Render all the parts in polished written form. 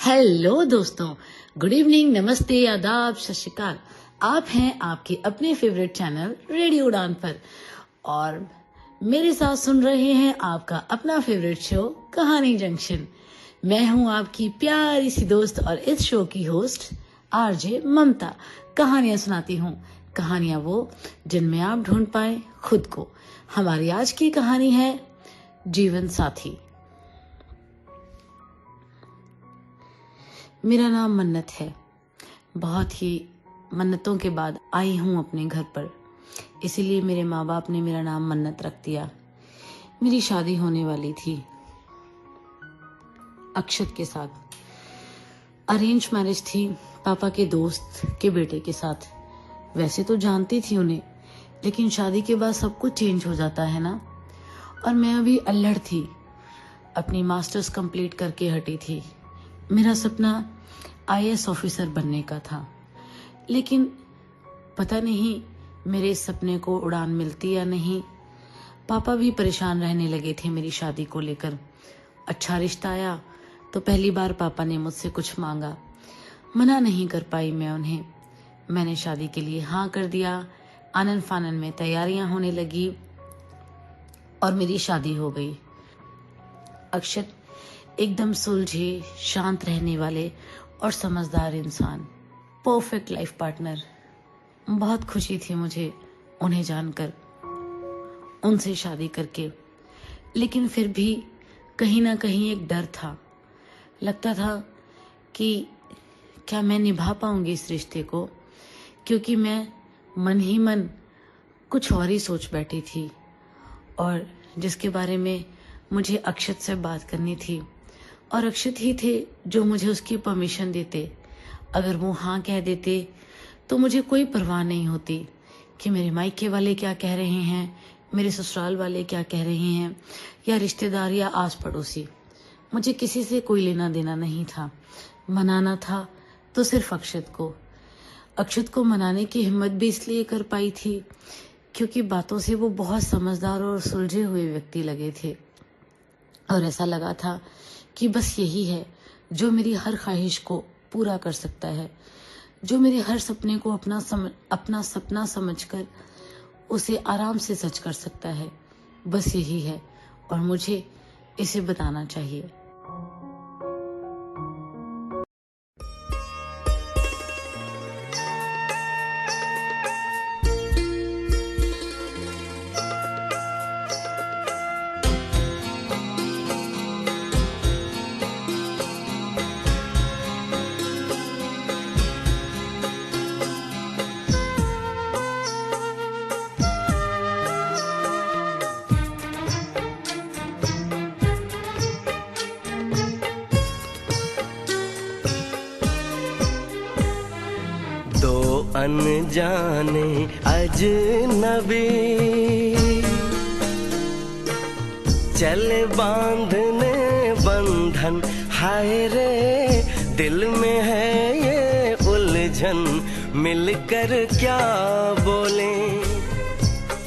Hello दोस्तों, good evening, नमस्ते, आदाब, सत श्री अकाल। आप हैं आपके अपने फेवरेट चैनल रेडियो उड़ान पर और मेरे साथ सुन रहे हैं आपका अपना फेवरेट शो कहानी जंक्शन। मैं हूं आपकी प्यारी सी दोस्त और इस शो की होस्ट आरजे ममता। कहानियां सुनाती हूं, कहानियां वो जिनमें आप ढूंढ पाए खुद को। हमारी आज की कहानी है जीवन साथी। मेरा नाम मन्नत है। बहुत ही मन्नतों के बाद आई हूँ अपने घर पर, इसीलिए मेरे माँ बाप ने मेरा नाम मन्नत रख दिया। मेरी शादी होने वाली थी अक्षत के साथ। अरेंज मैरिज थी, पापा के दोस्त के बेटे के साथ। वैसे तो जानती थी उन्हें, लेकिन शादी के बाद सब कुछ चेंज हो जाता है ना। और मैं अभी अल्हड़ थी, अपनी मास्टर्स कंप्लीट करके हटी थी। मेरा सपना आईएएस ऑफिसर बनने का था, लेकिन पता नहीं मेरे इस सपने को उड़ान मिलती या नहीं। पापा भी परेशान रहने लगे थे मेरी शादी को लेकर। अच्छा रिश्ता आया तो पहली बार पापा ने मुझसे कुछ मांगा, मना नहीं कर पाई मैं उन्हें। मैंने शादी के लिए हाँ कर दिया। आनन फानन में तैयारियां होने लगी और मेरी शादी हो गई। अक्षत एकदम सुलझे, शांत रहने वाले और समझदार इंसान, परफेक्ट लाइफ पार्टनर। बहुत खुशी थी मुझे उन्हें जानकर, उनसे शादी करके। लेकिन फिर भी कहीं ना कहीं एक डर था। लगता था कि क्या मैं निभा पाऊंगी इस रिश्ते को, क्योंकि मैं मन ही मन कुछ और ही सोच बैठी थी और जिसके बारे में मुझे अक्षत से बात करनी थी। और अक्षत ही थे जो मुझे उसकी परमिशन देते। अगर वो हाँ कह देते तो मुझे कोई परवाह नहीं होती कि मेरे मायके वाले क्या कह रहे हैं, मेरे ससुराल वाले क्या कह रहे हैं, या रिश्तेदार या आस पड़ोसी। मुझे किसी से कोई लेना देना नहीं था। मनाना था तो सिर्फ अक्षत को। अक्षत को मनाने की हिम्मत भी इसलिए कर पाई थी क्योंकि बातों से वो बहुत समझदार और सुलझे हुए व्यक्ति लगे थे। और ऐसा लगा था कि बस यही है जो मेरी हर ख्वाहिश को पूरा कर सकता है, जो मेरे हर सपने को अपना सपना समझकर उसे आराम से सच कर सकता है। बस यही है और मुझे इसे बताना चाहिए। अनजाने अजनबी चले बांधने बंधन, हाय रे दिल में है ये उलझन। मिलकर क्या बोले,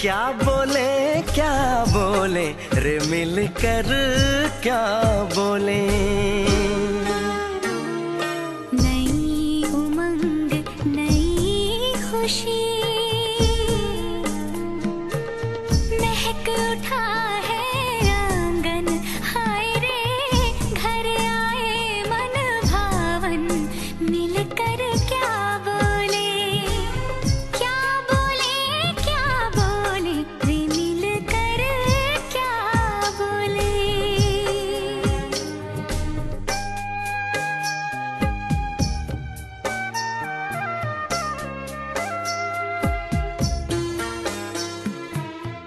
क्या बोले, क्या बोले रे, मिलकर क्या बोले। महक उठा है आंगन, हाय रे घर आए मन भावन। मिलकर क्या बोले, क्या बोले, क्या बोले रे, मिलकर क्या बोले।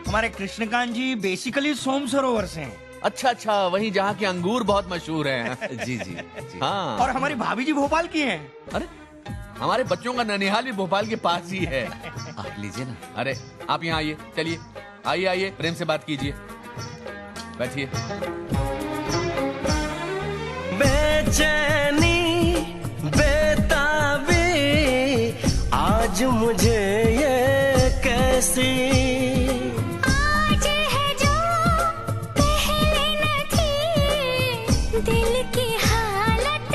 हमारे कृष्णकांत जी बेसिकली सोम सरोवर से हैं। अच्छा, वहीं जहाँ के अंगूर बहुत मशहूर हैं। जी। हाँ। और हमारी भाभी जी भोपाल की हैं। अरे हमारे बच्चों का ननिहाल भी भोपाल के पास ही है। आप लीजिए ना। अरे आप यहाँ आइए, चलिए आइए, प्रेम से बात कीजिए, बैठिए। बेचैनी बेताबी आज मुझे ये कैसी, आज है जो पहले न थी, दिल की हालत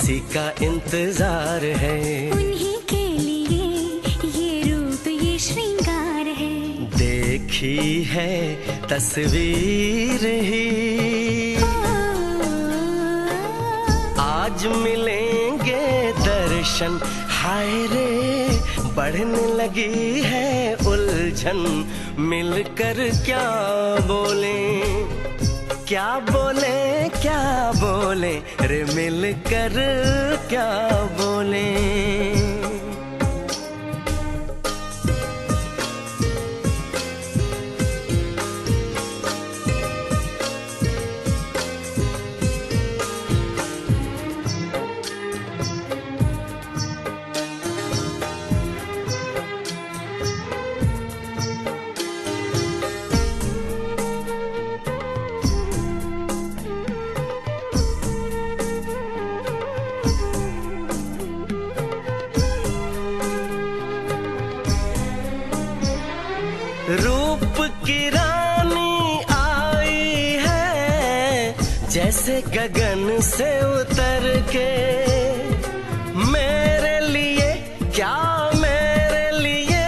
किसी का इंतजार है। उन्हीं के लिए ये रूप ये श्रृंगार है। देखी है तस्वीर ही, आज मिलेंगे दर्शन। हाय रे बढ़ने लगी है उलझन, मिलकर क्या बोले, क्या बोले, क्या बोले रे मिलकर क्या बोले। रूप की रानी आई है जैसे गगन से उतर के, मेरे लिए क्या मेरे लिए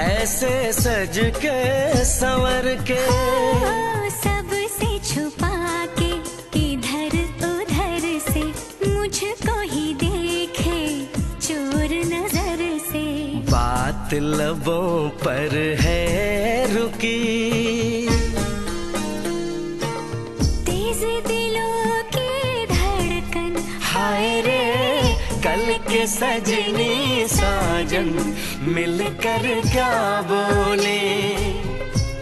ऐसे सज के संवर के। सबसे छुपा के इधर उधर से मुझको ही देखे चोर नजर से। बात लबों पर है रुकी, तेज दिलों की धड़कन। हाय रे कल के सजनी साजन, मिलकर क्या बोले,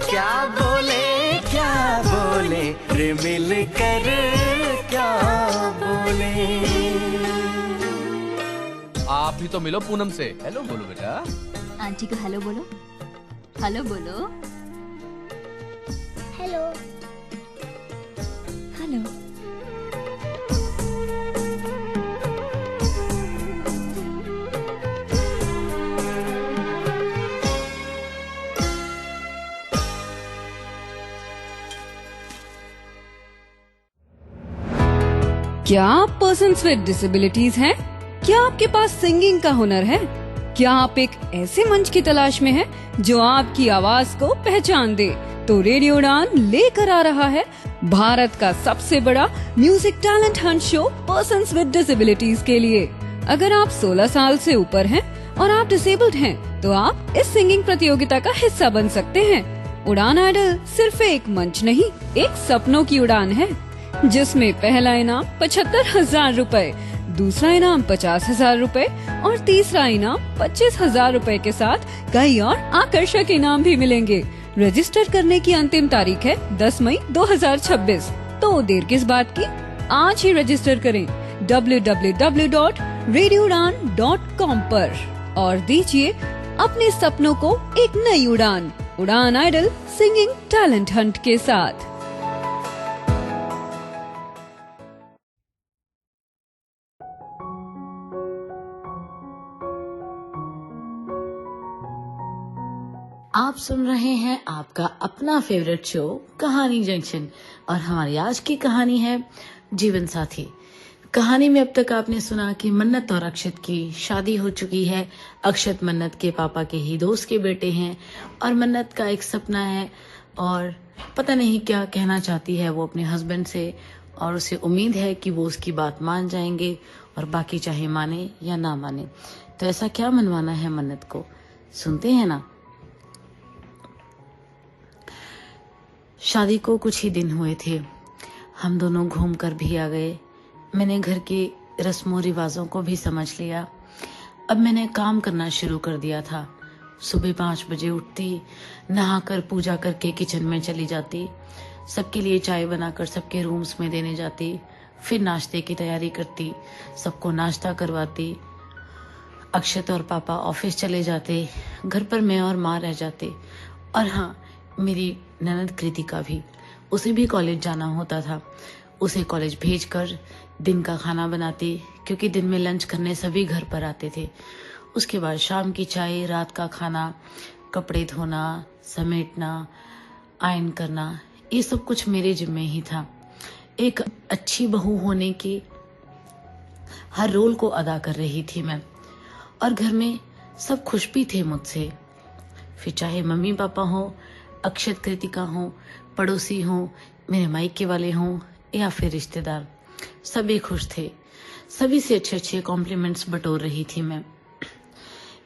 क्या बोले, क्या बोले रे मिलकर क्या बोले। आप भी तो मिलो पूनम से, हेलो बोलो बेटा। आंटी को हेलो बोलो, हेलो बोलो, हेलो। हेलो। क्या आप पर्सन्स विद डिसेबिलिटीज हैं? क्या आपके पास सिंगिंग का हुनर है? क्या आप एक ऐसे मंच की तलाश में हैं जो आपकी आवाज को पहचान दे? तो रेडियो उड़ान लेकर आ रहा है भारत का सबसे बड़ा music talent Hunt show persons with disabilities के लिए। अगर आप 16 साल से ऊपर हैं और आप डिसेबल्ड हैं, तो आप इस सिंगिंग प्रतियोगिता का हिस्सा बन सकते हैं। उड़ान आइडल सिर्फ एक मंच नहीं, एक सपनों की उड़ान है, जिसमें पहला इनाम 75,000 रूपए, दूसरा इनाम 50,000 रूपए और तीसरा इनाम 25,000 रूपए के साथ कई और आकर्षक इनाम भी मिलेंगे। रजिस्टर करने की अंतिम तारीख है 10 मई 2026। तो देर किस बात की, आज ही रजिस्टर करें www.radioudan.com पर और दीजिए अपने सपनों को एक नई उड़ान। उड़ान आइडल सिंगिंग टैलेंट हंट के साथ। आप सुन रहे हैं आपका अपना फेवरेट शो कहानी जंक्शन, और हमारी आज की कहानी है जीवन साथी। कहानी में अब तक आपने सुना कि मन्नत और अक्षत की शादी हो चुकी है। अक्षत मन्नत के पापा के ही दोस्त के बेटे हैं और मन्नत का एक सपना है और पता नहीं क्या कहना चाहती है वो अपने हस्बैंड से, और उसे उम्मीद है कि वो उसकी बात मान जाएंगे और बाकी चाहे माने या ना माने। तो ऐसा क्या मनवाना है मन्नत को, सुनते हैं ना। शादी को कुछ ही दिन हुए थे, हम दोनों घूम कर भी आ गए। मैंने घर के रस्मों रिवाजों को भी समझ लिया। अब मैंने काम करना शुरू कर दिया था। सुबह 5 बजे उठती, नहाकर पूजा करके किचन में चली जाती, सबके लिए चाय बनाकर सबके रूम्स में देने जाती, फिर नाश्ते की तैयारी करती, सबको नाश्ता करवाती। अक्षत और पापा ऑफिस चले जाते, घर पर मैं और माँ रह जाते। और हाँ, मेरी ननद कृतिका भी, उसे भी कॉलेज जाना होता था। उसे कॉलेज भेजकर दिन का खाना बनाती, क्योंकि दिन में लंच करने सभी घर पर आते थे। उसके बाद शाम की चाय, रात का खाना, कपड़े धोना, समेटना, आयरन करना, ये सब कुछ मेरे जिम्मे ही था। एक अच्छी बहू होने की हर रोल को अदा कर रही थी मैं, और घर में सब खुश भी थे मुझसे। फिर चाहे मम्मी पापा हो, अक्षत कृतिका हो, पड़ोसी हो, मेरे मायके वाले हों या फिर रिश्तेदार, सभी खुश थे। सभी से अच्छे अच्छे कॉम्प्लीमेंट्स बटोर रही थी मैं।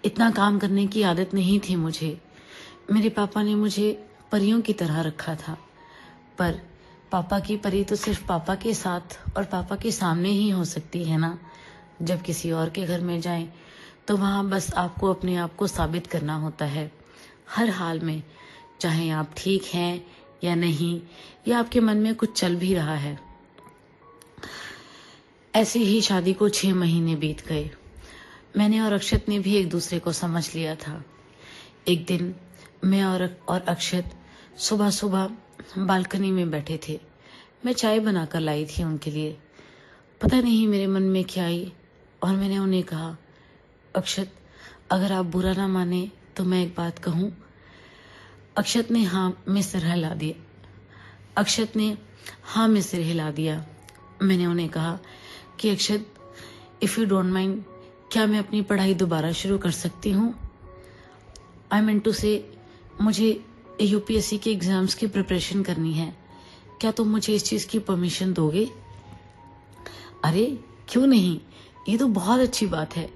इतना काम करने की आदत नहीं थी मुझे। मेरे पापा ने मुझे परियों की तरह रखा था, पर पापा की परी तो सिर्फ पापा के साथ और पापा के सामने ही हो सकती है ना। जब किसी और के घर में जाएं तो वहाँ बस आपको अपने आप को साबित करना होता है, हर हाल में, चाहे आप ठीक हैं या नहीं, या आपके मन में कुछ चल भी रहा है। ऐसे ही शादी को 6 महीने बीत गए। मैंने और अक्षत ने भी एक दूसरे को समझ लिया था। एक दिन मैं और अक्षत सुबह सुबह बालकनी में बैठे थे। मैं चाय बनाकर लाई थी उनके लिए। पता नहीं मेरे मन में क्या आई और मैंने उन्हें कहा, अक्षत, अगर आप बुरा ना माने तो मैं एक बात कहूँ। अक्षत ने हाँ में सिर हिला दिया। अक्षत ने हाँ में सिर हिला दिया। मैंने उन्हें कहा कि अक्षत, इफ़ यू डोंट माइंड, क्या मैं अपनी पढ़ाई दोबारा शुरू कर सकती हूँ? आई मीन टू से, मुझे यूपीएससी के एग्जाम्स की प्रिपरेशन करनी है। क्या तुम मुझे इस चीज़ की परमिशन दोगे? अरे क्यों नहीं, ये तो बहुत अच्छी बात है,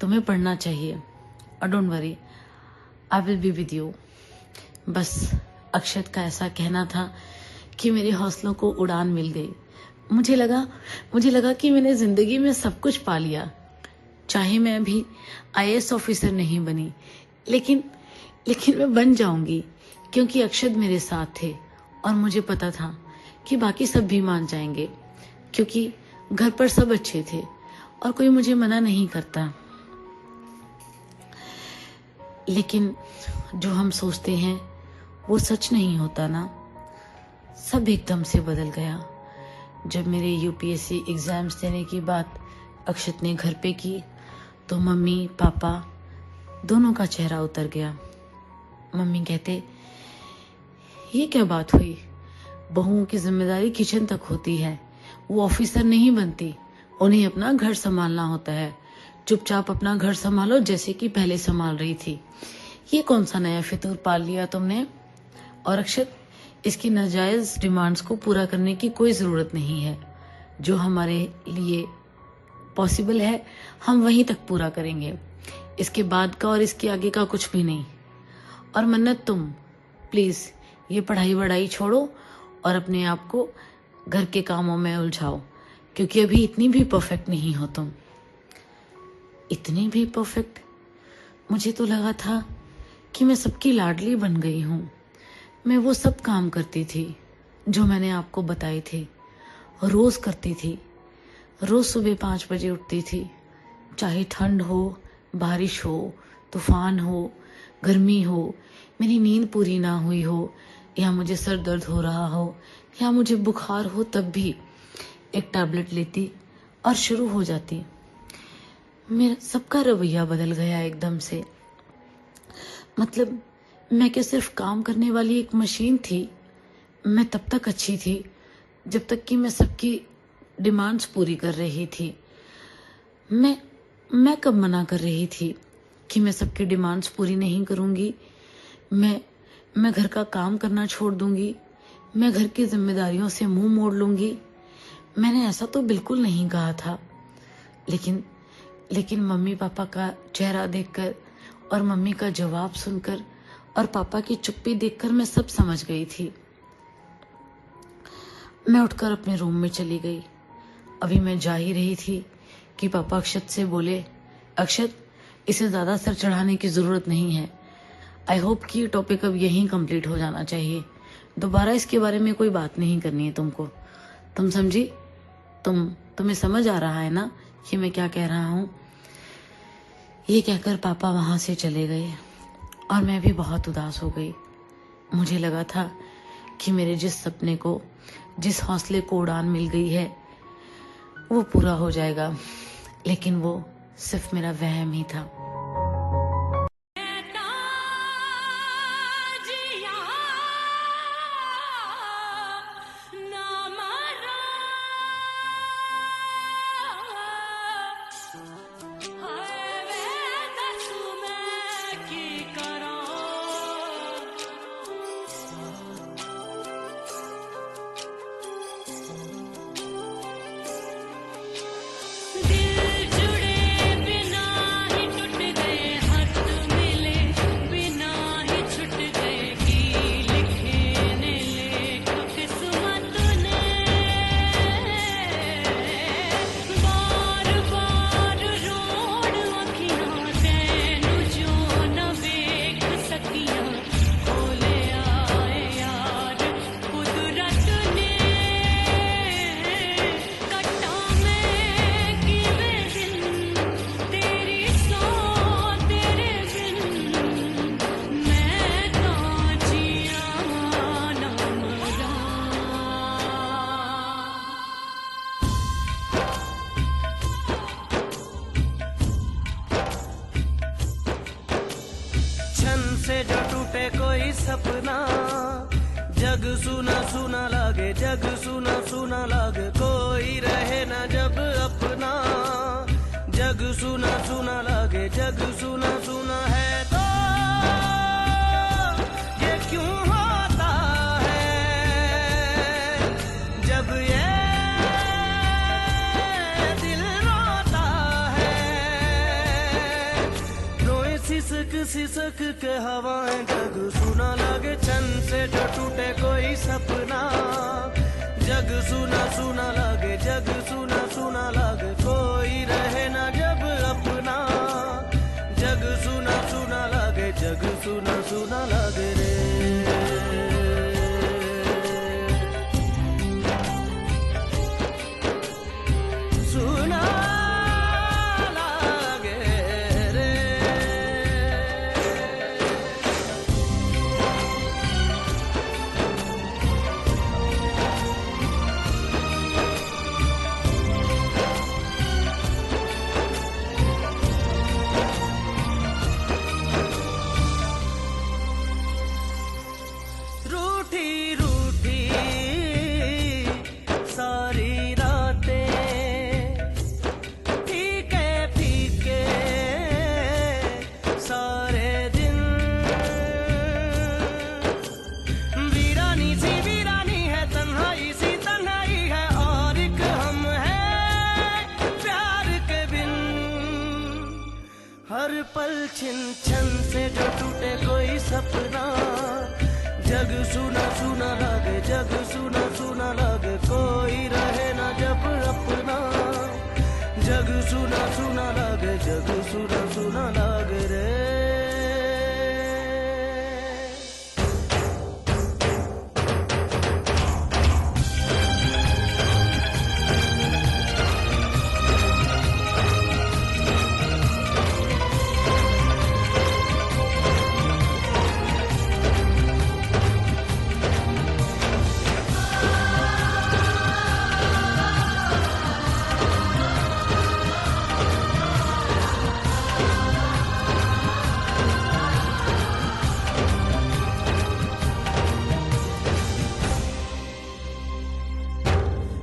तुम्हें पढ़ना चाहिए, और don't worry, I will be with you. बस अक्षत का ऐसा कहना था कि मेरे हौसलों को उड़ान मिल गई। मुझे लगा कि मैंने जिंदगी में सब कुछ पा लिया। चाहे मैं अभी आईएएस ऑफिसर नहीं बनी, लेकिन मैं बन जाऊंगी, क्योंकि अक्षत मेरे साथ थे और मुझे पता था कि बाकी सब भी मान जाएंगे, क्योंकि घर पर सब अच्छे थे और कोई मुझे मना नहीं करता। लेकिन जो हम सोचते हैं वो सच नहीं होता ना। सब एकदम से बदल गया जब मेरे यूपीएससी एग्जाम्स देने की बात अक्षत ने घर पे की, तो मम्मी पापा दोनों का चेहरा उतर गया। मम्मी कहते, ये क्या बात हुई? बहुओं की जिम्मेदारी किचन तक होती है, वो ऑफिसर नहीं बनती, उन्हें अपना घर संभालना होता है। चुपचाप अपना घर संभालो जैसे कि पहले संभाल रही थी। ये कौन सा नया फितूर पाल लिया तुमने? और अक्षत, इसकी नाजायज डिमांड्स को पूरा करने की कोई जरूरत नहीं है। जो हमारे लिए पॉसिबल है हम वहीं तक पूरा करेंगे, इसके बाद का और इसके आगे का कुछ भी नहीं। और मन्नत, तुम प्लीज ये पढ़ाई वढ़ाई छोड़ो और अपने आप को घर के कामों में उलझाओ, क्योंकि अभी इतनी भी परफेक्ट नहीं हो तुम। इतनी भी परफेक्ट? मुझे तो लगा था कि मैं सबकी लाडली बन गई हूँ। मैं वो सब काम करती थी जो मैंने आपको बताए थे, रोज करती थी। रोज सुबह 5 बजे उठती थी, चाहे ठंड हो, बारिश हो, तूफान हो, गर्मी हो, मेरी नींद पूरी ना हुई हो, या मुझे सर दर्द हो रहा हो, या मुझे बुखार हो, तब भी एक टैबलेट लेती और शुरू हो जाती। मेरा सबका रवैया बदल गया एकदम से। मतलब मैं क्या सिर्फ काम करने वाली एक मशीन थी? मैं तब तक अच्छी थी जब तक कि मैं सबकी डिमांड्स पूरी कर रही थी। मैं कब मना कर रही थी कि मैं सबकी डिमांड्स पूरी नहीं करूंगी? मैं घर का काम करना छोड़ दूंगी, मैं घर की जिम्मेदारियों से मुंह मोड़ लूंगी। मैंने ऐसा तो बिल्कुल नहीं कहा था, लेकिन मम्मी पापा का चेहरा देखकर और मम्मी का जवाब सुनकर और पापा की चुप्पी देखकर मैं सब समझ गई थी। मैं उठकर अपने रूम में चली गई। अभी मैं जा ही रही थी कि पापा अक्षत से बोले, अक्षत, इसे ज्यादा सर चढ़ाने की जरूरत नहीं है। आई होप कि टॉपिक अब यहीं कंप्लीट हो जाना चाहिए। दोबारा इसके बारे में कोई बात नहीं करनी है तुमको। तुम समझी? तुम्हें समझ आ रहा है ना कि मैं क्या कह रहा हूँ? ये कहकर पापा वहां से चले गए और मैं भी बहुत उदास हो गई। मुझे लगा था कि मेरे जिस सपने को, जिस हौसले को उड़ान मिल गई है वो पूरा हो जाएगा, लेकिन वो सिर्फ मेरा वहम ही था। टूटे कोई सपना, जग सुना सुना लागे, जग सुना सुना लागे, कोई रहे ना जब अपना, जग सुना सुना लागे, जग सुना सुना है तो ये क्यों होता है, जब ये दिल रोता है, रोए सिसक सिसक के हवाएं, जग सुना लागे, छन से जो टूटे कोई सपना, जग सुना सुना लागे, जग सुना सुना लागे, कोई रहे ना जब अपना, जग सुना सुना लागे, जग सुना सुना लागे रे। सुना लागे रे। रूठी रूठी सारी रातें, फीके फीके सारे दिन, वीरानी सी वीरानी है, तन्हाई सी तन्हाई है, और एक हम है प्यार के बिन, हर पल छिन छन से जो टूटे कोई सपना, जग सुना सुना लागे, जग सुना सुना लागे, कोई रहे ना जब अपना, जग सुना सुना लागे, जग सुना सुना लागे रे।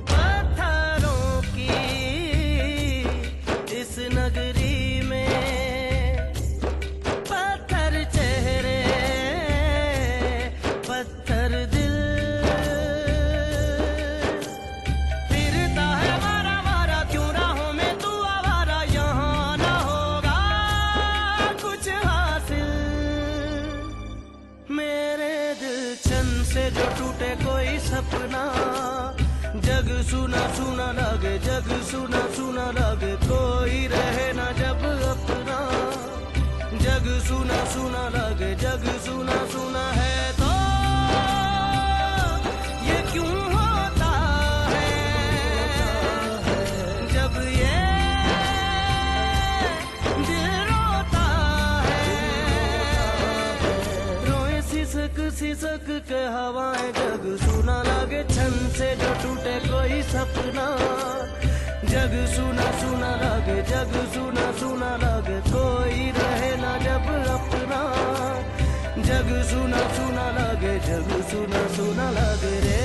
पत्थरों की इस नगरी में, पत्थर चेहरे पत्थर दिल, फिरता है मारा मारा, क्यों राहों में तू आवारा, यहाँ ना होगा कुछ हासिल, मेरे दिल छन से जो टूटे कोई सपना, जग सुना सुना लागे, जग सुना सुना लागे, कोई रहे ना जब अपना, जग सुना सुना लागे, जग सुना सुना है तो ये क्यों होता है, जब ये दिल रोता है, रोए सिसक सिसक के हवाएं, जग सुना लागे, छन से जो टूटे कोई सपना, जग सुना सुना लागे, जग सुना सुना लागे, कोई रहे ना जब अपना, जग सुना सुना लागे, जग सुना सुना लागे रे।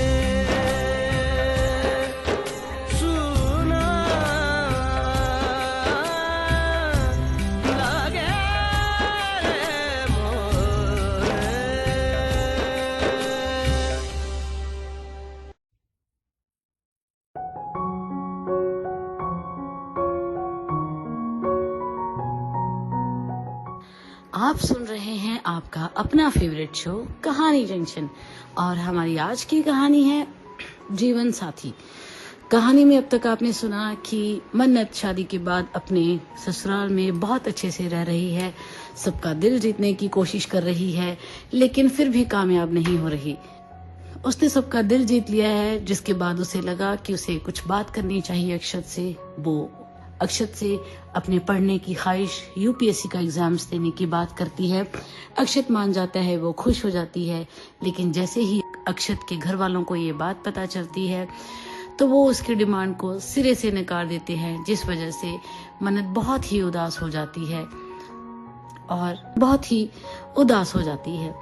सुना लागे रे मोरे। आप सुन रहे हैं आपका अपना फेवरेट शो कहानी जंक्शन, और हमारी आज की कहानी है जीवन साथी। कहानी में अब तक आपने सुना कि मन्नत शादी के बाद अपने ससुराल में बहुत अच्छे से रह रही है, सबका दिल जीतने की कोशिश कर रही है, लेकिन फिर भी कामयाब नहीं हो रही। उसने सबका दिल जीत लिया है, जिसके बाद उसे लगा कि उसे कुछ बात करनी चाहिए अक्षत से। वो अक्षत से अपने पढ़ने की ख्वाहिश, यूपीएससी का एग्जाम्स देने की बात करती है। अक्षत मान जाता है, वो खुश हो जाती है, लेकिन जैसे ही अक्षत के घर वालों को ये बात पता चलती है तो वो उसकी डिमांड को सिरे से नकार देते हैं, जिस वजह से मन्नत बहुत ही उदास हो जाती है और बहुत ही उदास हो जाती है।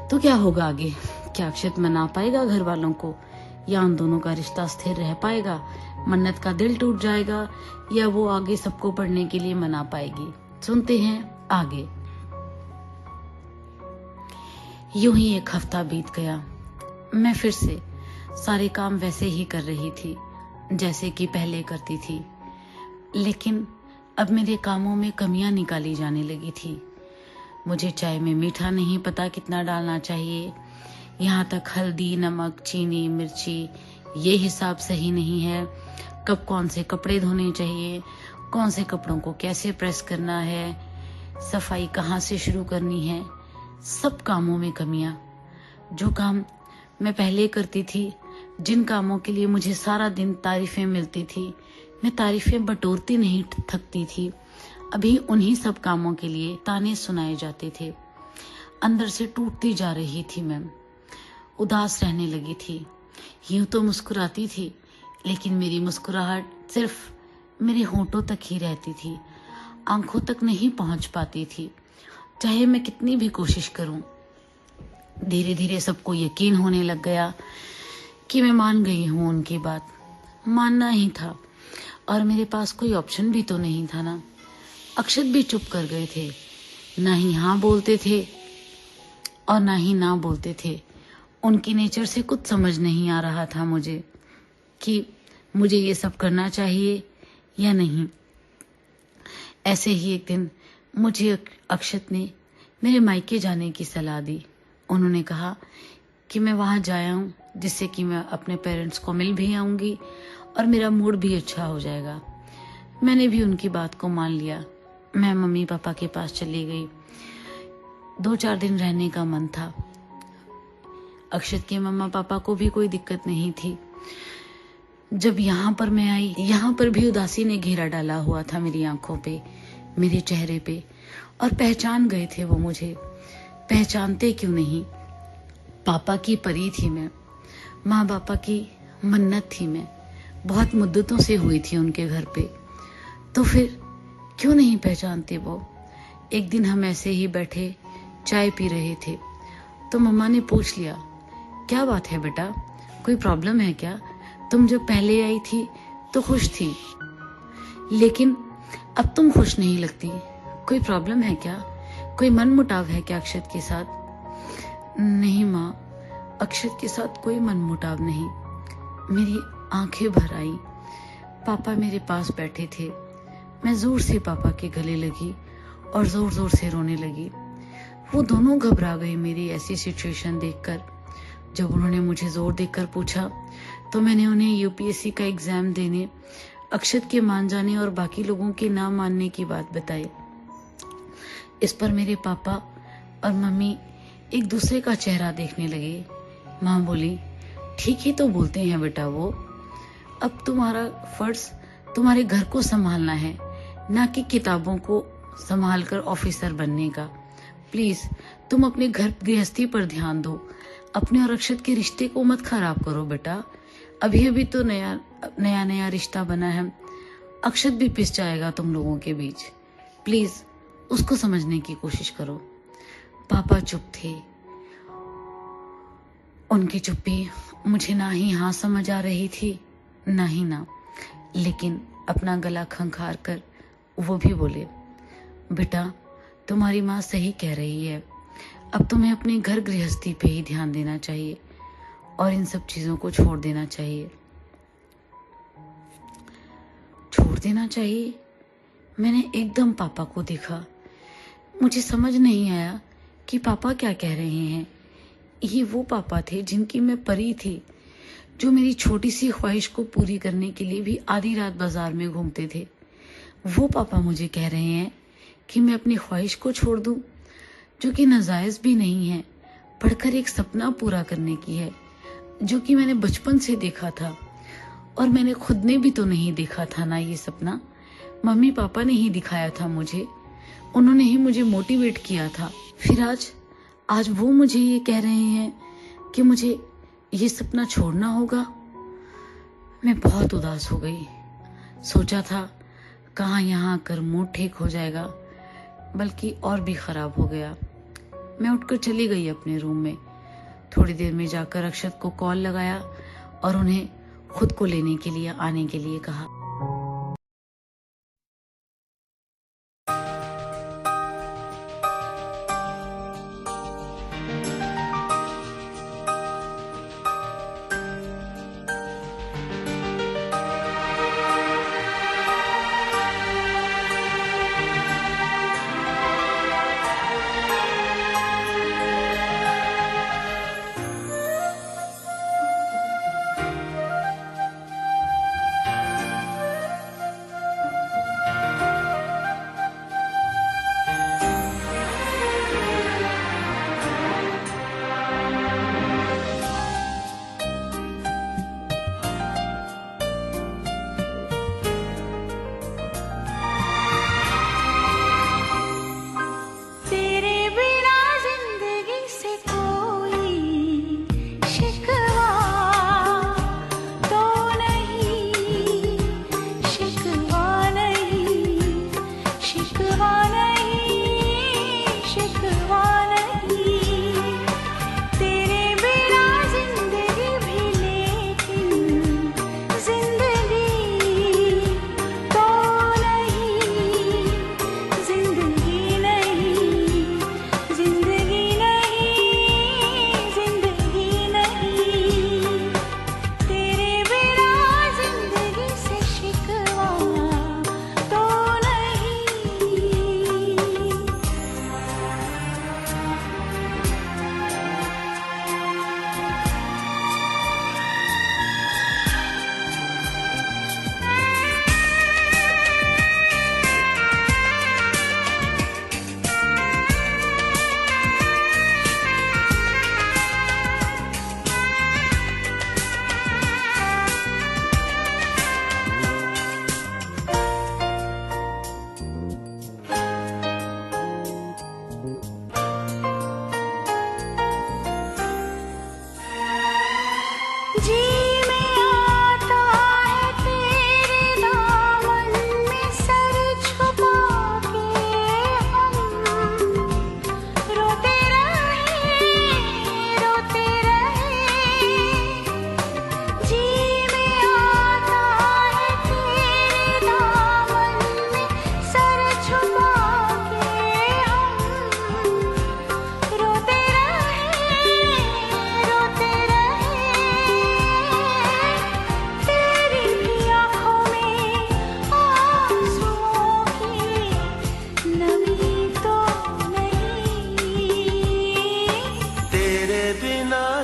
तो क्या होगा आगे? क्या अक्षत मना पाएगा घर वालों को, या उन दोनों का रिश्ता स्थिर रह पाएगा? मन्नत का दिल टूट जाएगा, या वो आगे सबको पढ़ने के लिए मना पाएगी? सुनते हैं आगे। यूं ही एक हफ्ता बीत गया। मैं फिर से सारे काम वैसे ही कर रही थी जैसे कि पहले करती थी, लेकिन अब मेरे कामों में कमियां निकाली जाने लगी थी। मुझे चाय में मीठा नहीं पता कितना डालना चाहिए, यहाँ तक हल्दी, नमक, चीनी, मिर्ची ये हिसाब सही नहीं है। कब कौन से कपड़े धोने चाहिए, कौन से कपड़ों को कैसे प्रेस करना है, सफाई कहाँ से शुरू करनी है, सब कामों में कमियां। जो काम मैं पहले करती थी, जिन कामों के लिए मुझे सारा दिन तारीफें मिलती थी, मैं तारीफें बटोरती नहीं थकती थी, अभी उन्हीं सब कामों के लिए ताने सुनाए जाते थे। अंदर से टूटती जा रही थी मैं, उदास रहने लगी थी। यूं तो मुस्कुराती थी, लेकिन मेरी मुस्कुराहट सिर्फ मेरे होंठों तक ही रहती थी, आंखों तक नहीं पहुंच पाती थी, चाहे मैं कितनी भी कोशिश करूं। धीरे धीरे सबको यकीन होने लग गया कि मैं मान गई हूं उनकी बात। मानना ही था, और मेरे पास कोई ऑप्शन भी तो नहीं था ना। अक्षत भी चुप कर गए थे, ना ही हाँ बोलते थे और ना ही ना बोलते थे। उनकी नेचर से कुछ समझ नहीं आ रहा था मुझे कि मुझे ये सब करना चाहिए या नहीं। ऐसे ही एक दिन मुझे अक्षत ने मेरे मायके जाने की सलाह दी। उन्होंने कहा कि मैं वहां जाऊं, जिससे कि मैं अपने पेरेंट्स को मिल भी आऊंगी और मेरा मूड भी अच्छा हो जाएगा। मैंने भी उनकी बात को मान लिया। मैं मम्मी पापा के पास चली गई। 2-4 दिन रहने का मन था। अक्षत के मम्मा पापा को भी कोई दिक्कत नहीं थी। जब यहाँ पर मैं आई, यहाँ पर भी उदासी ने घेरा डाला हुआ था मेरी आंखों पे, मेरे चेहरे पे, और पहचान गए थे वो मुझे। पहचानते क्यों नहीं? पापा की परी थी मैं, माँ पापा की मन्नत थी मैं, बहुत मुद्दतों से हुई थी उनके घर पे, तो फिर क्यों नहीं पहचानते वो? एक दिन हम ऐसे ही बैठे चाय पी रहे थे, तो मम्मा ने पूछ लिया, क्या बात है बेटा, कोई प्रॉब्लम है क्या? तुम जब पहले आई थी तो खुश थी, लेकिन अब तुम खुश नहीं लगती। कोई प्रॉब्लम है क्या? कोई मन मुटाव है क्या अक्षत के साथ? नहीं माँ, अक्षत के साथ कोई मन मुटाव नहीं। मेरी आंखें भर आई। पापा मेरे पास बैठे थे। मैं जोर से पापा के गले लगी और जोर जोर से रोने लगी। वो दोनों घबरा गए मेरी ऐसी सिचुएशन देखकर। जब उन्होंने मुझे जोर देकर पूछा, तो मैंने उन्हें यूपीएससी का एग्जाम देने, अक्षत के मान जाने और बाकी लोगों के ना मानने की बात बताई। इस पर मेरे पापा और मम्मी एक दूसरे का चेहरा देखने लगे। माँ बोली, ठीक ही तो बोलते हैं बेटा वो, अब तुम्हारा फर्ज तुम्हारे घर को संभालना है, ना कि किताबों को संभाल कर ऑफिसर बनने का। प्लीज तुम अपने घर गृहस्थी पर ध्यान दो, अपने और अक्षत के रिश्ते को मत खराब करो बेटा। अभी अभी तो नया रिश्ता बना है, अक्षत भी पिस जाएगा तुम लोगों के बीच। प्लीज उसको समझने की कोशिश करो। पापा चुप थे। उनकी चुप्पी मुझे ना ही हाँ समझ आ रही थी, ना ही ना, लेकिन अपना गला खंखार कर वो भी बोले, बेटा तुम्हारी माँ सही कह रही है, अब तुम्हें अपने घर गृहस्थी पे ही ध्यान देना चाहिए और इन सब चीजों को छोड़ देना चाहिए। छोड़ देना चाहिए? मैंने एकदम पापा को देखा। मुझे समझ नहीं आया कि पापा क्या कह रहे हैं। ये वो पापा थे जिनकी मैं परी थी, जो मेरी छोटी सी ख्वाहिश को पूरी करने के लिए भी आधी रात बाजार में घूमते थे। वो पापा मुझे कह रहे हैं कि मैं अपनी ख्वाहिश को छोड़ दूं, जो कि नाजायज भी नहीं है, पढ़कर एक सपना पूरा करने की है, जो कि मैंने बचपन से देखा था। और मैंने खुद ने भी तो नहीं देखा था ना ये सपना, मम्मी पापा ने ही दिखाया था मुझे, उन्होंने ही मुझे मोटिवेट किया था। फिर आज वो मुझे ये कह रहे हैं कि मुझे ये सपना छोड़ना होगा। मैं बहुत उदास हो गई। सोचा था कहाँ यहाँ आकर मूड ठीक हो जाएगा, बल्कि और भी खराब हो गया। मैं उठकर चली गई अपने रूम में। थोड़ी देर में जाकर अक्षत को कॉल लगाया और उन्हें खुद को लेने के लिए आने के लिए कहा।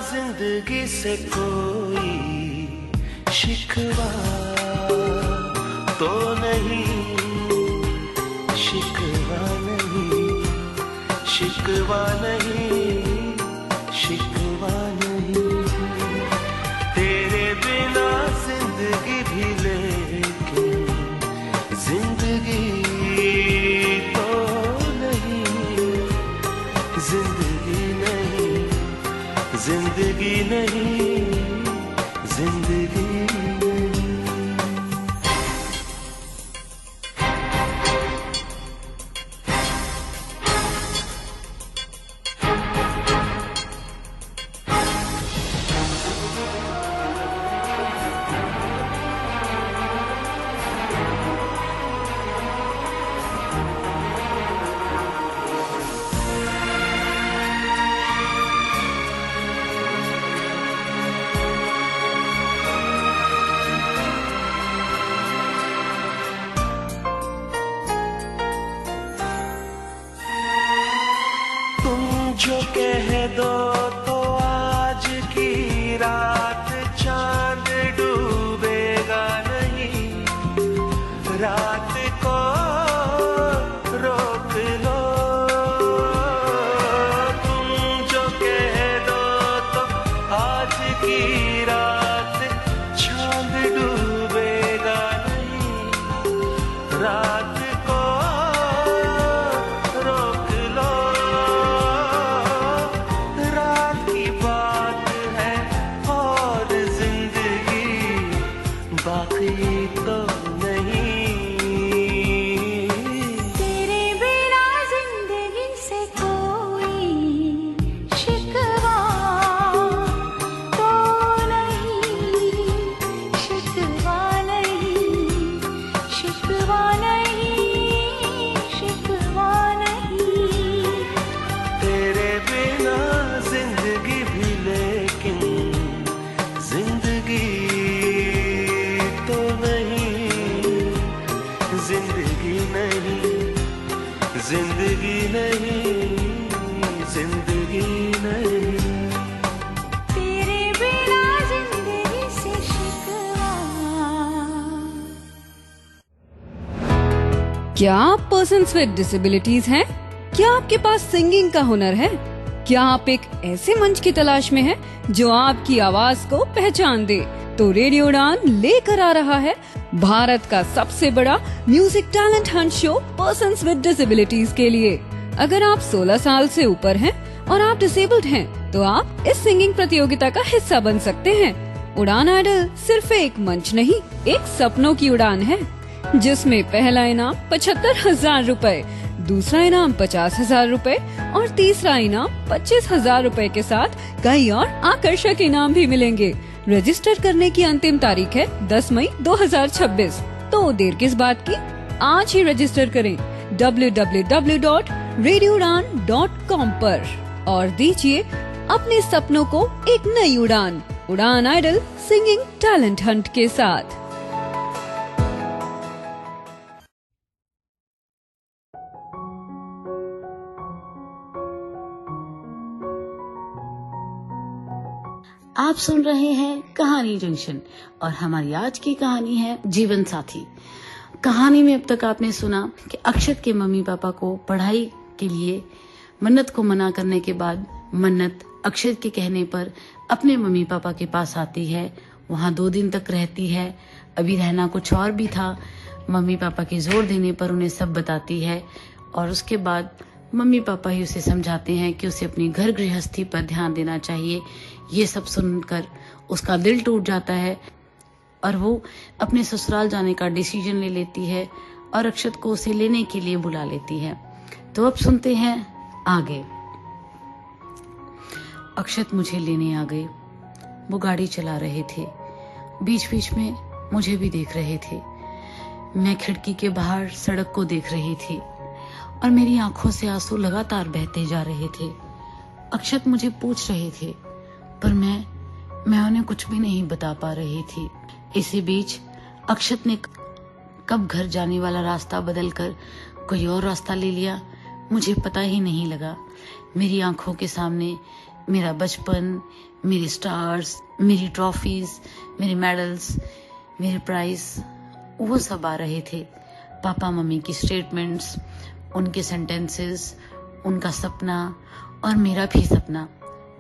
जिंदगी से कोई शिकवा तो नहीं, शिकवा नहीं, शिकवा नहीं, शिकवा नहीं। तेरे बिना जिंदगी भी लेकिन जिंदगी तो नहीं, जिंदगी नहीं, जिंदगी नहीं, जिंदगी नहीं। जो कह दो तो आज की रात चांद डूबेगा नहीं, रात को रोक लो। तुम जो कह दो तो आज की रात चांद डूबेगा नहीं, रात को रोक लो। रात जिंदगी नहीं, जिंदगी नहीं। तेरे बिना जिंदगी से शिकवा। क्या आप पर्सन्स विद डिसेबिलिटीज हैं? क्या आपके पास सिंगिंग का हुनर है? क्या आप एक ऐसे मंच की तलाश में हैं जो आपकी आवाज को पहचान दे? तो रेडियो उड़ान लेकर आ रहा है भारत का सबसे बड़ा music talent Hunt show persons with disabilities के लिए। अगर आप 16 साल से ऊपर हैं और आप डिसेबल्ड हैं, तो आप इस सिंगिंग प्रतियोगिता का हिस्सा बन सकते हैं। उड़ान आइडल सिर्फ एक मंच नहीं, एक सपनों की उड़ान है, जिसमें पहला इनाम 75,000 रूपए, दूसरा इनाम 50,000 रूपए और तीसरा इनाम 25,000 रूपए के साथ कई और आकर्षक इनाम भी मिलेंगे। रजिस्टर करने की अंतिम तारीख है 10 मई 2026। तो देर किस बात की, आज ही रजिस्टर करें www.radioudan.com पर और दीजिए अपने सपनों को एक नई उड़ान। उड़ान आइडल सिंगिंग टैलेंट हंट के साथ। आप सुन रहे हैं कहानी जंक्शन और हमारी आज की कहानी है जीवन साथी। कहानी में अब तक आपने सुना कि अक्षत के मम्मी पापा को पढ़ाई के लिए मन्नत को मना करने के बाद मन्नत अक्षत के कहने पर अपने मम्मी पापा के पास आती है। वहाँ 2 दिन तक रहती है। अभी रहना कुछ और भी था। मम्मी पापा के जोर देने पर उन्हें सब बताती है और उसके बाद मम्मी पापा ही उसे समझाते हैं कि उसे अपनी घर गृहस्थी पर ध्यान देना चाहिए। ये सब सुनकर उसका दिल टूट जाता है और वो अपने ससुराल जाने का डिसीजन ले लेती है और अक्षत को उसे लेने के लिए बुला लेती है। तो अब सुनते हैं आगे। अक्षत मुझे लेने आ गए। वो गाड़ी चला रहे थे। बीच बीच में मुझे भी देख रहे थे। मैं खिड़की के बाहर सड़क को देख रही थी और मेरी आंखों से आंसू लगातार बहते जा रहे थे। अक्षत मुझे पूछ रहे थे पर मैं उन्हें कुछ भी नहीं बता पा रही थी। इसी बीच अक्षत ने कब घर जाने वाला रास्ता बदलकर कोई और रास्ता ले लिया, मुझे पता ही नहीं लगा। मेरी आंखों के सामने मेरा बचपन, मेरी स्टार्स, मेरी ट्रॉफीज, मेरे मेडल्स, मेरे प्राइज, वो सब आ रहे थे। पापा मम्मी की स्टेटमेंट्स, उनके सेंटेंसेस, उनका सपना और मेरा भी सपना,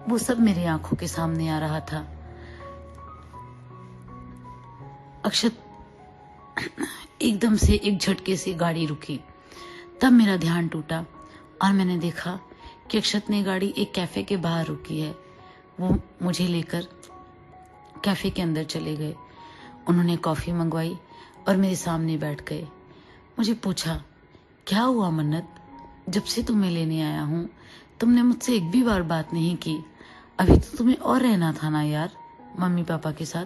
वो सब मेरी आंखों के सामने आ रहा था। अक्षत एकदम से एक झटके से गाड़ी रुकी। तब मेरा ध्यान टूटा और मैंने देखा कि अक्षत ने गाड़ी एक कैफे के बाहर रुकी है। वो मुझे लेकर कैफे के अंदर चले गए। उन्होंने कॉफी मंगवाई और मेरे सामने बैठ गए। मुझे पूछा, क्या हुआ मन्नत? जब से तुम्हें लेने आया हूँ तुमने मुझसे एक भी बार बात नहीं की। अभी तो तुम्हें और रहना था ना यार मम्मी पापा के साथ,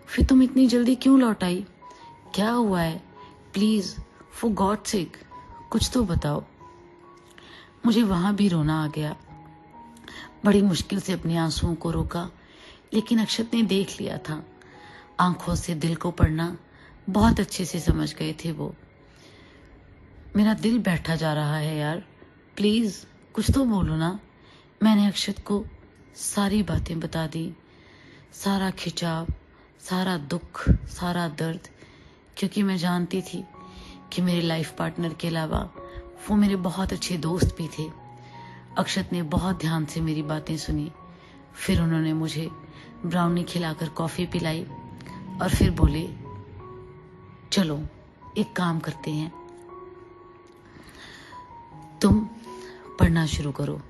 फिर तुम इतनी जल्दी क्यों लौट आई? क्या हुआ है? प्लीज फॉर गॉड सेक कुछ तो बताओ। मुझे वहां भी रोना आ गया। बड़ी मुश्किल से अपने आंसुओं को रोका, लेकिन अक्षत ने देख लिया था। आंखों से दिल को पढ़ना बहुत अच्छे से समझ गए थे वो। मेरा दिल बैठा जा रहा है यार, प्लीज कुछ तो बोलो ना। मैंने अक्षत को सारी बातें बता दी, सारा खिंचाव, सारा दुख, सारा दर्द, क्योंकि मैं जानती थी कि मेरे लाइफ पार्टनर के अलावा वो मेरे बहुत अच्छे दोस्त भी थे। अक्षत ने बहुत ध्यान से मेरी बातें सुनी। फिर उन्होंने मुझे ब्राउनी खिलाकर कॉफी पिलाई और फिर बोले, चलो एक काम करते हैं, तुम पढ़ना शुरू करो,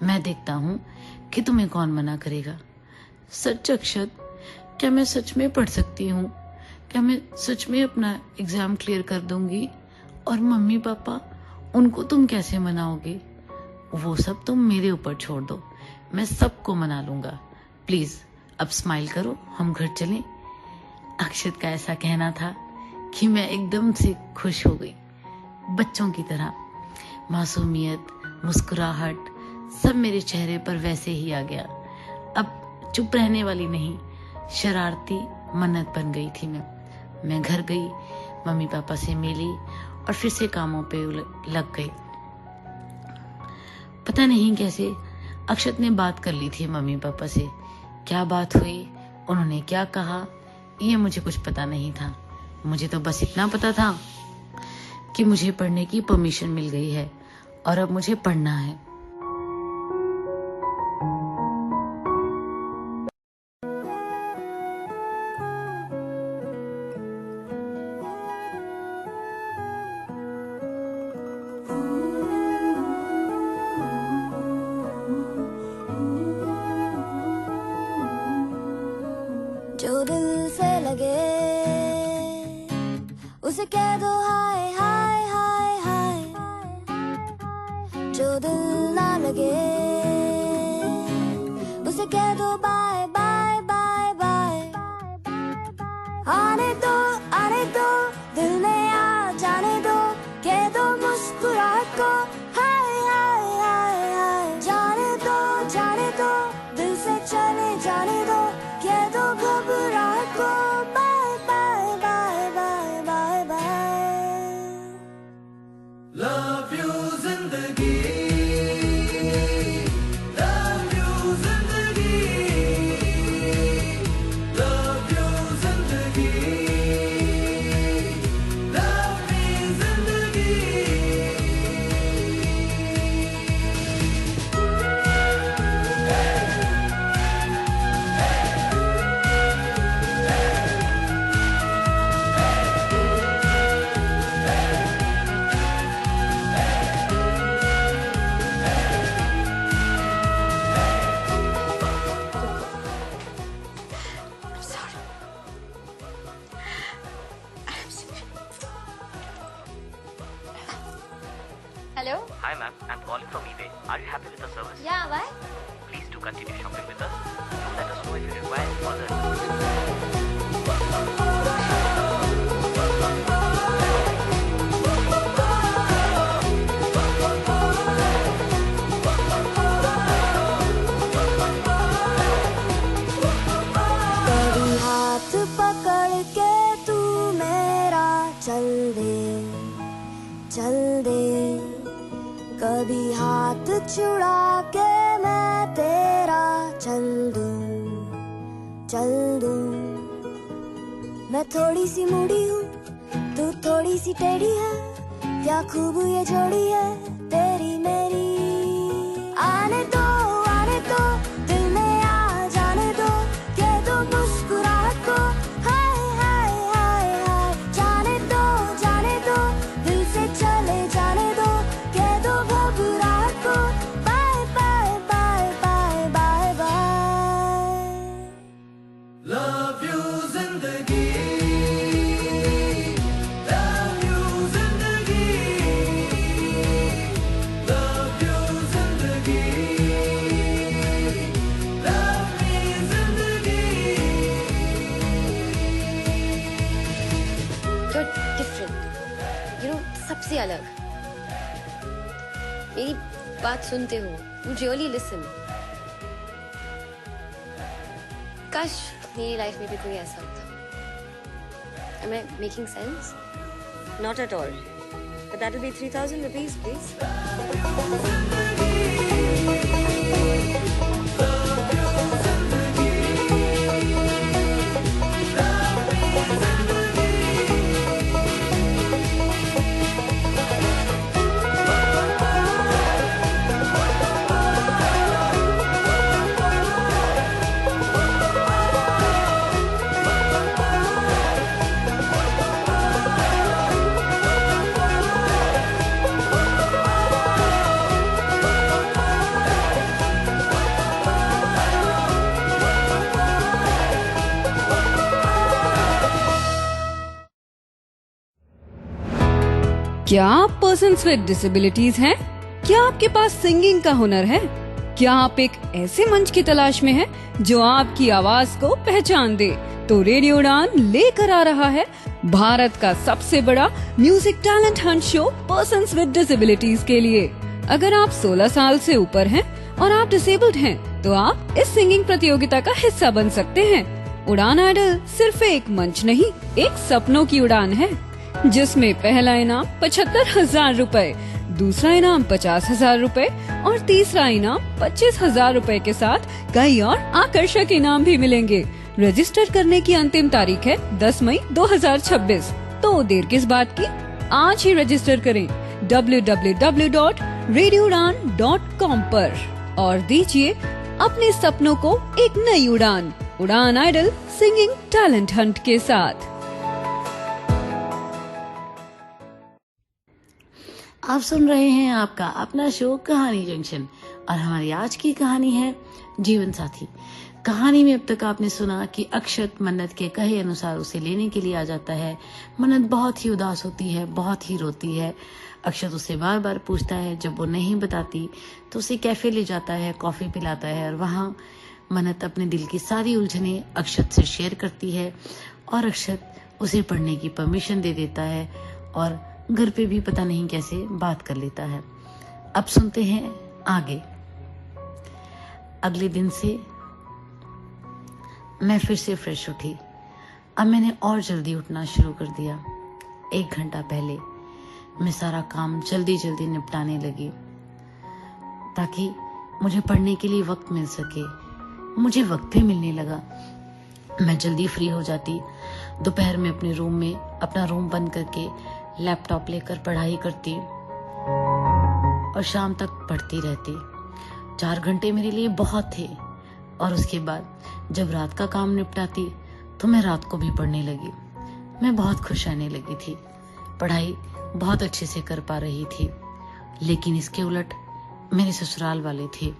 मैं देखता हूँ कि तुम्हें कौन मना करेगा। सच अक्षत, क्या मैं सच में पढ़ सकती हूँ? क्या मैं सच में अपना एग्जाम क्लियर कर दूंगी? और मम्मी पापा, उनको तुम कैसे मनाओगे? वो सब तुम मेरे ऊपर छोड़ दो, मैं सबको मना लूंगा। प्लीज अब स्माइल करो, हम घर चलें। अक्षत का ऐसा कहना था कि मैं एकदम से खुश हो गई, बच्चों की तरह। मासूमियत, मुस्कुराहट सब मेरे चेहरे पर वैसे ही आ गया। अब चुप रहने वाली नहीं, शरारती मन्नत बन गई थी मैं घर गई, मम्मी पापा से मिली और फिर से कामों पे लग गई। पता नहीं कैसे अक्षत ने बात कर ली थी मम्मी पापा से। क्या बात हुई, उन्होंने क्या कहा, ये मुझे कुछ पता नहीं था। मुझे तो बस इतना पता था कि मुझे पढ़ने की परमिशन मिल गई है और अब मुझे पढ़ना है। जो दिल से लगे उसे कह दो हाय हाय हाय हाय, जो दिल ना लगे उसे कह दो बाय बाय बाय बाय। आने दो दिल में आ जाने दो, कह दो मुस्कुराहट को हाय हाय हाय हाय। जाने दो दिल से चले जाने दो, कह दो घबराहट को bye bye bye bye bye bye. Love you जिंदगी, लव यू जिंदगी, लव यू जिंदगी, लव मी जिंदगी। Hello? Hi ma'am, I'm calling from eBay. Are you happy with the service? Yeah, why? Please do continue shopping with us. Do let us know if you require any further. कभी हाथ पकड़ के तू मेरा चल दे, कभी हाथ छुड़ा के मैं तेरा चल दूं। मैं थोड़ी सी मूडी हूँ, तू थोड़ी सी टेढ़ी है, क्या खूब ये जोड़ी है तेरी मेरी। आने दो दिल में आ जाने दो, कह दो मुस्कुराहट को हाय हाय हाय हाय। जाने दो दिल से चले जाने दो, कह दो घबराहट को bye bye bye bye bye bye. Love you जिंदगी, लव यू जिंदगी, लव यू जिंदगी, लव मी जिंदगी। You're different. You know, सबसे अलग। मेरी बात सुनते हो, you really listen. काश मेरी लाइफ में भी कोई ऐसा होता। Am I making sense? Not at all. But that will be 3,000 rupees, please. क्या आप पर्सन्स विद डिसेबिलिटीज हैं? क्या आपके पास सिंगिंग का हुनर है? क्या आप एक ऐसे मंच की तलाश में हैं जो आपकी आवाज को पहचान दे? तो रेडियो उड़ान लेकर आ रहा है भारत का सबसे बड़ा music talent Hunt show persons with disabilities के लिए। अगर आप 16 साल से ऊपर हैं और आप डिसेबल्ड हैं, तो आप इस सिंगिंग प्रतियोगिता का हिस्सा बन सकते हैं। उड़ान आइडल सिर्फ एक मंच नहीं, एक सपनों की उड़ान है, जिसमें पहला इनाम 75,000 रूपए, दूसरा इनाम 50,000 रूपए और तीसरा इनाम 25,000 रूपए के साथ कई और आकर्षक इनाम भी मिलेंगे। रजिस्टर करने की अंतिम तारीख है 10 मई 2026। तो देर किस बात की, आज ही रजिस्टर करें www.radioudan.com पर और दीजिए अपने सपनों को एक नई उड़ान। उड़ान आइडल सिंगिंग टैलेंट हंट के साथ। आप सुन रहे हैं आपका अपना शो कहानी जंक्शन और हमारी आज की कहानी है जीवन साथी। कहानी में अब तक आपने सुना कि अक्षत मन्नत के कहे अनुसार उसे लेने के लिए आ जाता है। मन्नत बहुत ही उदास होती है, बहुत ही रोती है। अक्षत उसे बार बार पूछता है, जब वो नहीं बताती तो उसे कैफे ले जाता है, कॉफी पिलाता है और वहाँ मन्नत अपने दिल की सारी उलझनें अक्षत से शेयर करती है और अक्षत उसे पढ़ने की परमिशन दे देता है और घर पे भी पता नहीं कैसे बात कर लेता है। अब सुनते हैं आगे। अगले दिन से मैं फिर से फ्रेश उठी। अब मैंने और जल्दी उठना शुरू कर दिया। 1 घंटा पहले मैं सारा काम जल्दी जल्दी निपटाने लगी ताकि मुझे पढ़ने के लिए वक्त मिल सके। मुझे वक्त भी मिलने लगा। मैं जल्दी फ्री हो जाती। दोपहर में अपने रूम में अपना रूम बंद करके लैपटॉप लेकर पढ़ाई करती और शाम तक पढ़ती रहती। 4 घंटे मेरे लिए बहुत थे और उसके बाद जब रात का काम निपटाती तो मैं रात को भी पढ़ने लगी। मैं बहुत खुश रहने लगी थी। पढ़ाई बहुत अच्छे से कर पा रही थी। लेकिन इसके उलट मेरे ससुराल वाले थे।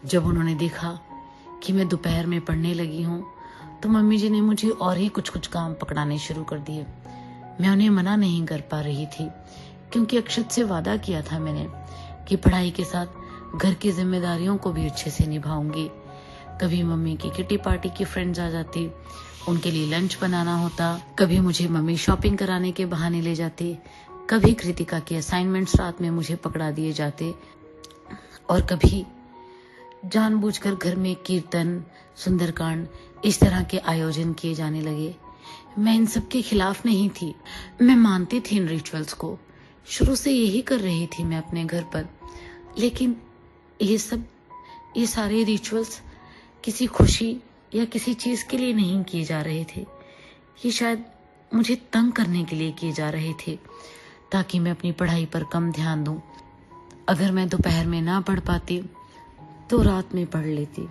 जब उन्होंने देखा कि मैं दोपहर में पढ़ने लगी हूँ तो मम्मी जी ने मुझे और ही कुछ कुछ काम पकड़ाने शुरू कर दिए। मैं उन्हें मना नहीं कर पा रही थी क्योंकि अक्षत से वादा किया था मैंने कि पढ़ाई के साथ घर की जिम्मेदारियों को भी अच्छे से निभाऊंगी। कभी मम्मी की किटी पार्टी की फ्रेंड्स आ जाती, उनके लिए लंच बनाना होता। कभी मुझे मम्मी शॉपिंग कराने के बहाने ले जाती। कभी कृतिका के असाइनमेंट्स रात में मुझे पकड़ा दिए जाते और कभी जानबूझकर घर में कीर्तन, सुंदरकांड इस तरह के आयोजन किए जाने लगे। मैं इन सब के खिलाफ नहीं थी। मैं मानती थी इन रिचुअल्स को। शुरू से यही कर रही थी मैं अपने घर पर। लेकिन ये सारे रिचुअल्स किसी खुशी या किसी चीज के लिए नहीं किए जा रहे थे। ये शायद मुझे तंग करने के लिए किए जा रहे थे ताकि मैं अपनी पढ़ाई पर कम ध्यान दूं। अगर मैं दोपहर में ना पढ़ पाती तो रात में पढ़ लेती।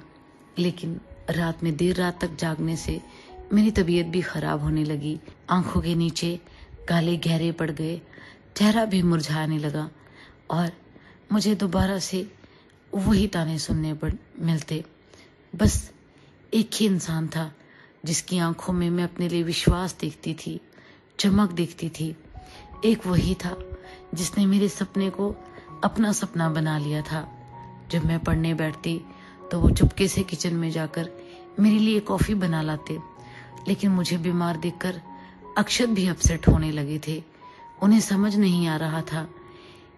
लेकिन रात में देर रात तक जागने से मेरी तबीयत भी खराब होने लगी। आंखों के नीचे काले गहरे पड़ गए, चेहरा भी मुरझाने लगा और मुझे दोबारा से वही ताने सुनने पर मिलते। बस एक ही इंसान था जिसकी आंखों में मैं अपने लिए विश्वास देखती थी, चमक देखती थी। एक वही था जिसने मेरे सपने को अपना सपना बना लिया था। जब मैं पढ़ने बैठती तो वो चुपके से किचन में जाकर मेरे लिए कॉफी बना लाते। लेकिन मुझे बीमार देखकर अक्षत भी अपसेट होने लगे थे। उन्हें समझ नहीं आ रहा था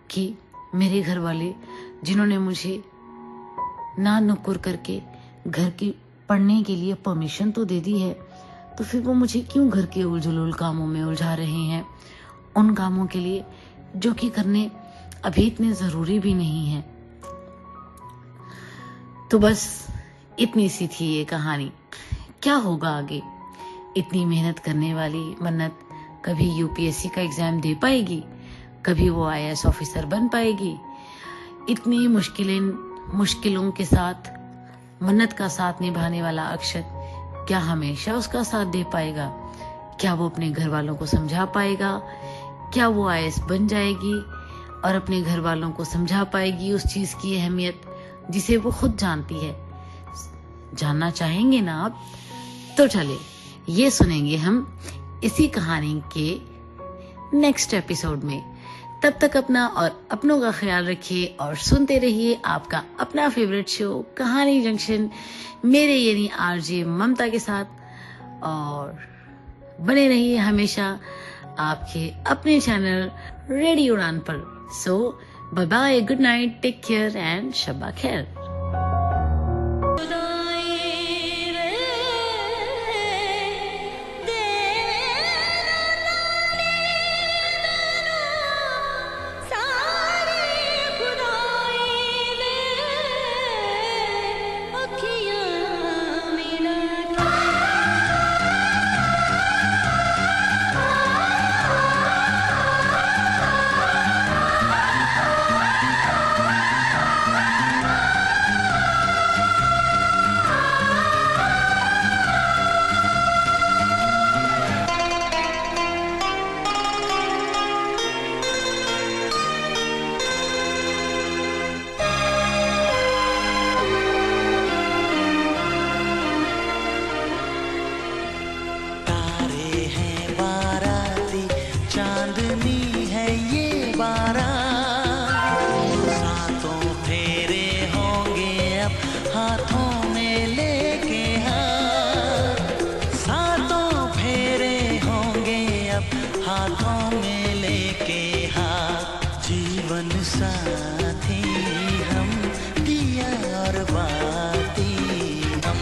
कि मेरे घर वाले, जिन्होंने मुझे ना नुकुर करके घर की पढ़ने के लिए परमिशन तो दे दी है, तो फिर वो मुझे क्यों घर के उलझुल कामों में उलझा रहे हैं, उन कामों के लिए जो कि करने अभी इतने जरूरी भी नहीं है। तो बस इतनी सी थी ये कहानी। क्या होगा आगे? इतनी मेहनत करने वाली मन्नत कभी यूपीएससी का एग्जाम दे पाएगी? कभी वो आईएएस ऑफिसर बन पाएगी? इतनी मुश्किलों के साथ मन्नत का साथ निभाने वाला अक्षत क्या हमेशा उसका साथ दे पाएगा? क्या वो अपने घर वालों को समझा पाएगा? क्या वो आईएएस बन जाएगी और अपने घर वालों को समझा पाएगी उस चीज की अहमियत जिसे वो खुद जानती है? जानना चाहेंगे ना आप? तो चले ये सुनेंगे हम इसी कहानी के नेक्स्ट एपिसोड में। तब तक अपना और अपनों का ख्याल रखिए और सुनते रहिए आपका अपना फेवरेट शो कहानी जंक्शन, मेरे यानी आरजे ममता के साथ, और बने रहिए हमेशा आपके अपने चैनल रेडियो उड़ान पर। So bye bye, good night, take care and शब्बा खैर। सारे साथी हम, दिया और बाती हम।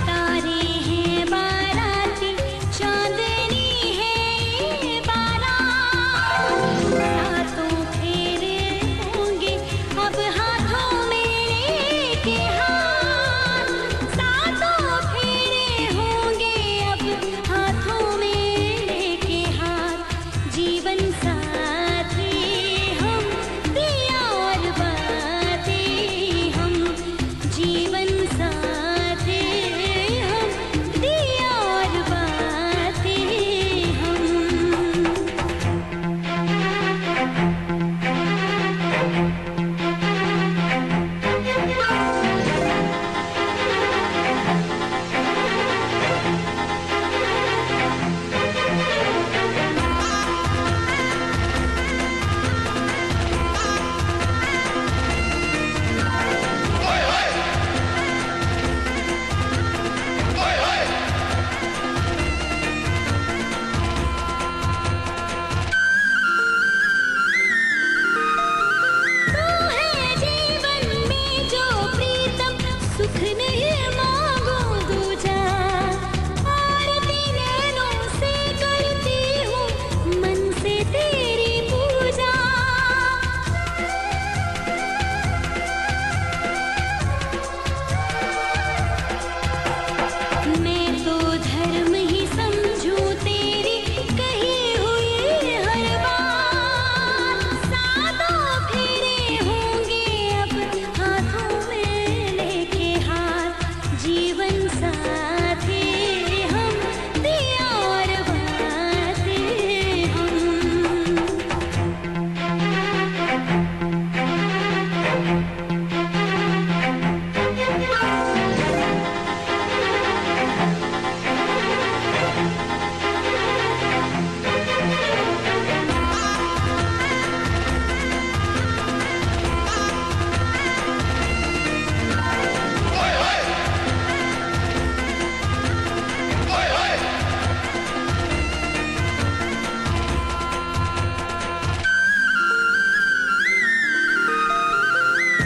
तारे हैं बाराती, चांदनी है ये बारात, सातों फेरे होंगे अब हाथों में लेके हाथ, सातों फेरे होंगे अब हाथों में लेके हाथ, जीवन साथी हम, दिया और बाती हम, जीवन साथी हम, दिया और बाती हम। तू है जीवन में जो प्रीतम, सुख नहीं मांगो दूजा, आरती नैनों से करती हूँ मन से तेरी पूजा। मैं तो धर्म ही समझूं तेरी कही हुई हर बात, सातों फेरे होंगे अब हाथों में लेके हाथ, जीवन साथी हम, दिया और बाती हम।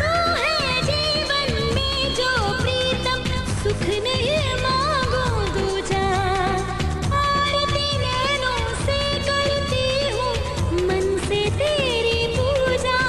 तू है जीवन में जो प्रीतम, सुख नहीं मांगो दूजा, आरती नैनों से करती हूँ मन से तेरी पूजा।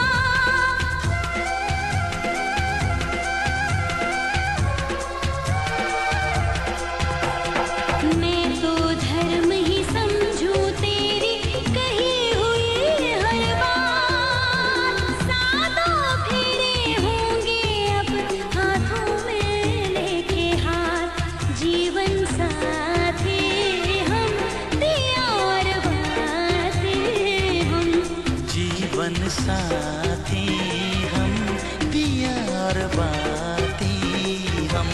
मैं तो धर्म ही समझूं तेरी कही हुई हर बात, सातों फेरे होंगे अब हाथों में लेके हाथ, जीवन साथी हम, दिया और बाती हम। जीवन साथी हम, दिया और बाती हम।